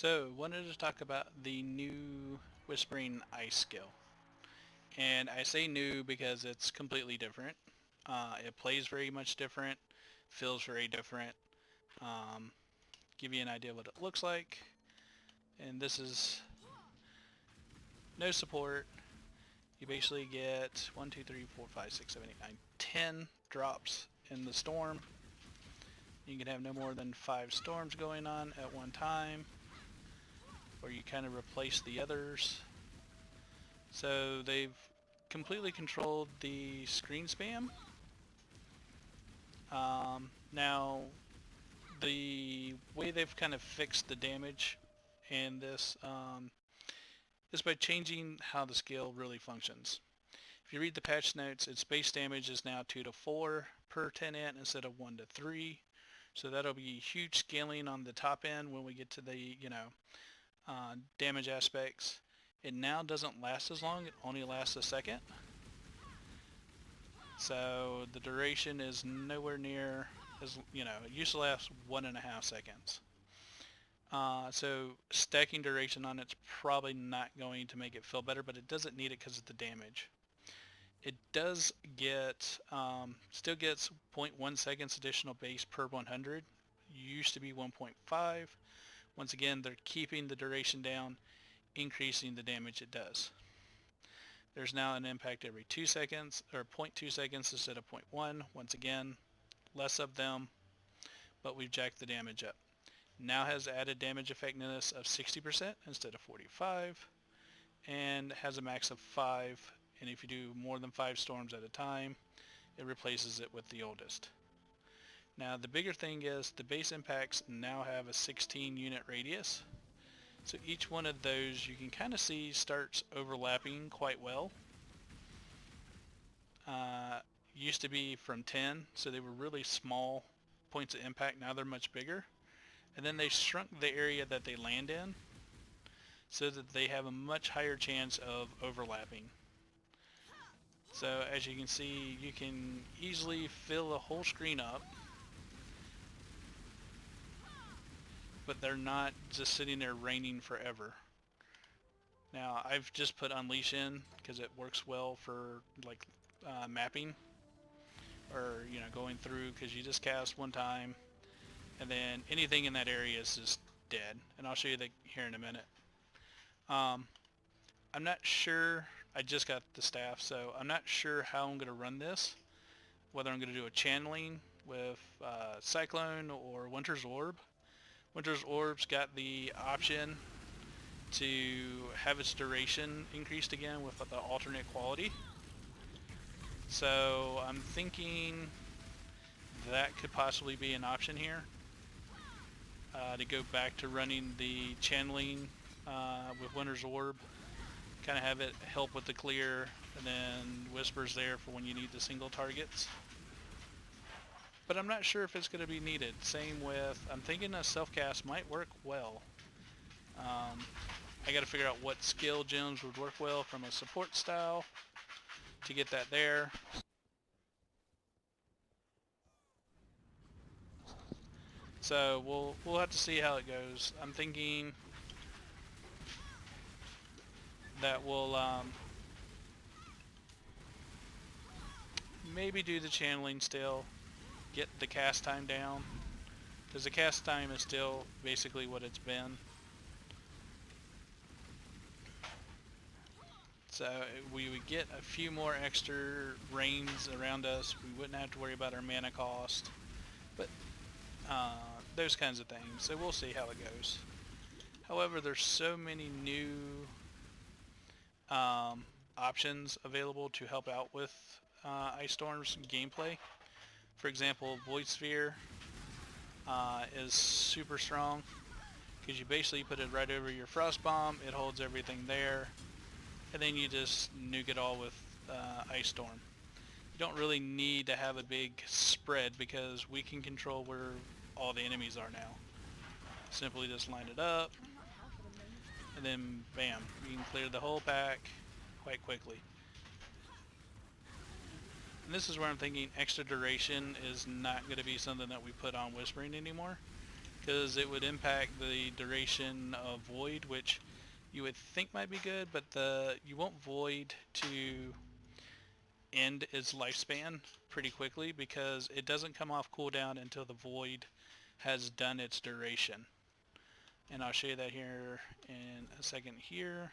So, wanted to talk about the new Whispering Ice skill. And I say new because it's completely different. It plays very much different, feels very different. Um, give you an idea of what it looks like. And this is no support. You basically get 1, 2, 3, 4, 5, 6, 7, 8, 9, 10 drops in the storm. You can have no more than 5 storms going on at one time, or you kind of replace the others. So they've completely controlled the screen spam. Now, the way they've kind of fixed the damage in this is by changing how the skill really functions. If you read the patch notes, its base damage is now 2 to 4 per 10 int instead of 1 to 3. So that'll be huge scaling on the top end when we get to the, damage aspects. It now doesn't last as long, it only lasts a second. So the duration is nowhere near as, it used to last 1.5 seconds. So stacking duration on it's probably not going to make it feel better, but it doesn't need it because of the damage. It does get, still gets 0.1 seconds additional base per 100. Used to be 1.5. Once again, they're keeping the duration down, increasing the damage it does. There's now an impact every 2 seconds, or 0.2 seconds instead of 0.1. Once again, less of them, but we've jacked the damage up. Now has added damage effectiveness of 60% instead of 45, and has a max of 5, and if you do more than 5 storms at a time, it replaces it with the oldest. Now the bigger thing is the base impacts now have a 16 unit radius. So each one of those you can kind of see starts overlapping quite well. Used to be from 10, so they were really small points of impact. Now they're much bigger. And then they shrunk the area that they land in so that they have a much higher chance of overlapping. So as you can see, you can easily fill the whole screen up, but they're not just sitting there raining forever. Now I've just put Unleash in because it works well for like mapping, or going through, because you just cast one time and then anything in that area is just dead, and I'll show you that here in a minute. I'm not sure, I just got the staff, so I'm not sure how I'm going to run this, whether I'm going to do a channeling with Cyclone or Winter's Orb. Winter's Orb's got the option to have its duration increased again with the alternate quality. So I'm thinking that could possibly be an option here, to go back to running the channeling with Winter's Orb, kind of have it help with the clear, and then Whispers there for when you need the single targets. But I'm not sure if it's going to be needed. Same with, I'm thinking a self-cast might work well. I got to figure out what skill gems would work well from a support style to get that there. So we'll have to see how it goes. I'm thinking that we'll maybe do the channeling still, get the cast time down, because the cast time is still basically what it's been. So we would get a few more extra rains around us. We wouldn't have to worry about our mana cost, but those kinds of things. So we'll see how it goes. However, there's so many new options available to help out with Ice Storm's gameplay. For example, Void Sphere is super strong, because you basically put it right over your Frost Bomb, it holds everything there, and then you just nuke it all with Ice Storm. You don't really need to have a big spread because we can control where all the enemies are now. Simply just line it up, and then bam, you can clear the whole pack quite quickly. And this is where I'm thinking extra duration is not going to be something that we put on Whispering anymore, because it would impact the duration of Void, which you would think might be good, but you want Void to end its lifespan pretty quickly because it doesn't come off cooldown until the Void has done its duration. And I'll show you that here in a second here.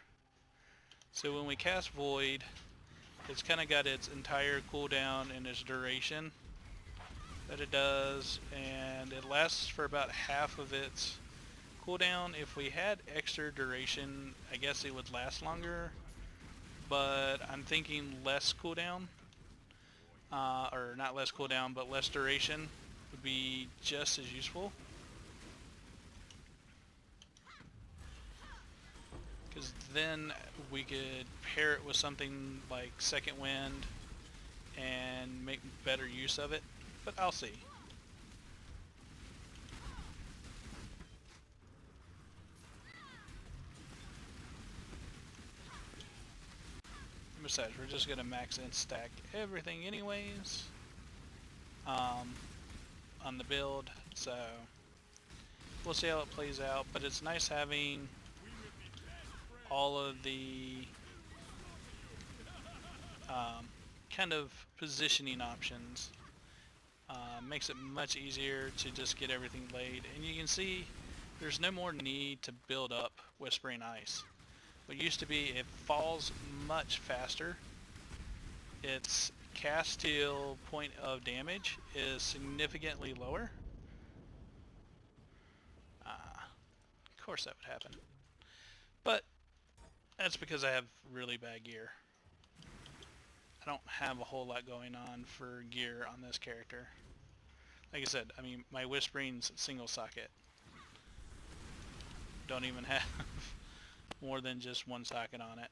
So when we cast Void, it's kind of got its entire cooldown and its duration that it does, and it lasts for about half of its cooldown. If we had extra duration, I guess it would last longer, but I'm thinking less cooldown, or not less cooldown, but less duration would be just as useful. Because then we could pair it with something like Second Wind and make better use of it, but I'll see. Besides, we're just gonna max and stack everything anyways on the build, so we'll see how it plays out. But it's nice having all of the kind of positioning options. Makes it much easier to just get everything laid, and you can see there's no more need to build up Whispering Ice. What used to be, it falls much faster. Its cast till point of damage is significantly lower. Of course that would happen. But that's because I have really bad gear. I don't have a whole lot going on for gear on this character. Like I said, I mean, my Whispering's single socket. Don't even have more than just one socket on it.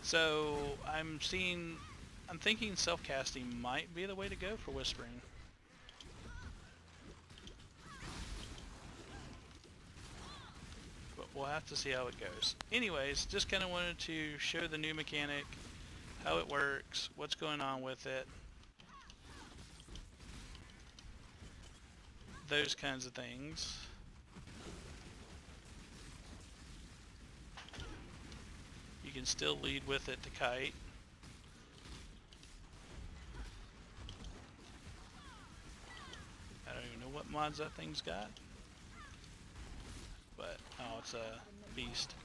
So I'm thinking self-casting might be the way to go for Whispering. But we'll have to see how it goes. Anyways, just kind of wanted to show the new mechanic, how it works, what's going on with it, those kinds of things. You can still lead with it to kite. I don't even know what mods that thing's got. But, oh, it's a beast.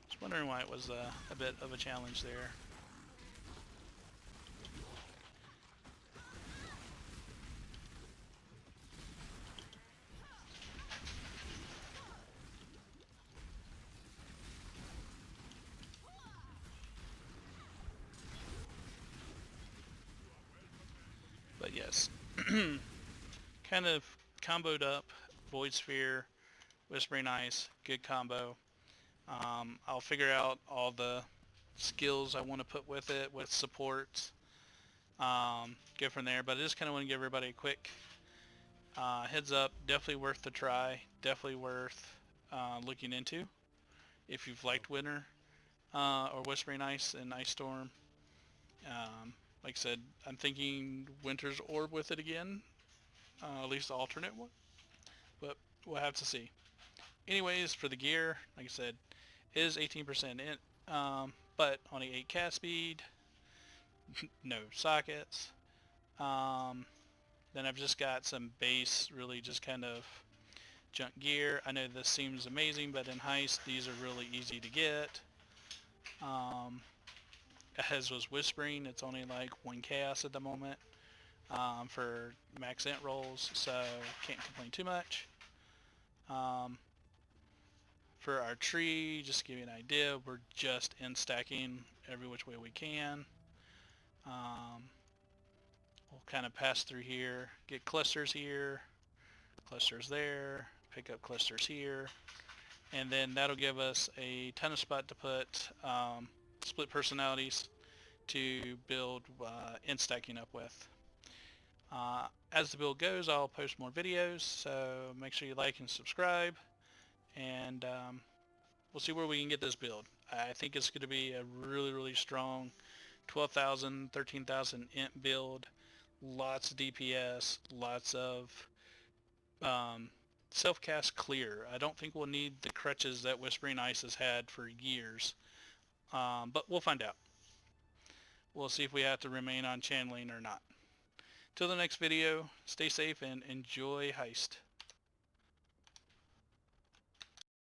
Just wondering why it was a bit of a challenge there. But yes, kind of comboed up Void Sphere, Whispering Ice, good combo. I'll figure out all the skills I want to put with it, with supports, go from there. But I just kind of want to give everybody a quick heads up. Definitely worth the try, definitely worth looking into if you've liked Winter or Whispering Ice and Ice Storm. Like I said, I'm thinking Winter's Orb with it again, at least the alternate one, but we'll have to see. Anyways, for the gear, like I said, is 18% in, but only 8 cast speed, no sockets. Then I've just got some base, really just kind of junk gear. I know this seems amazing, but in Heist, these are really easy to get. As was Whispering, it's only like 1 chaos at the moment for max int rolls, so can't complain too much. For our tree, just to give you an idea, we're just in stacking every which way we can. We'll kind of pass through here, get clusters here, clusters there, pick up clusters here, and then that'll give us a ton of spot to put split personalities to build in stacking up with. As the build goes, I'll post more videos, so make sure you like and subscribe, and we'll see where we can get this build. I think it's going to be a really, really strong 12,000, 13,000 int build. lots of DPS, lots of self-cast clear. I don't think we'll need the crutches that Whispering Ice has had for years, but we'll find out. We'll see if we have to remain on channeling or not. Till the next video, stay safe and enjoy Heist.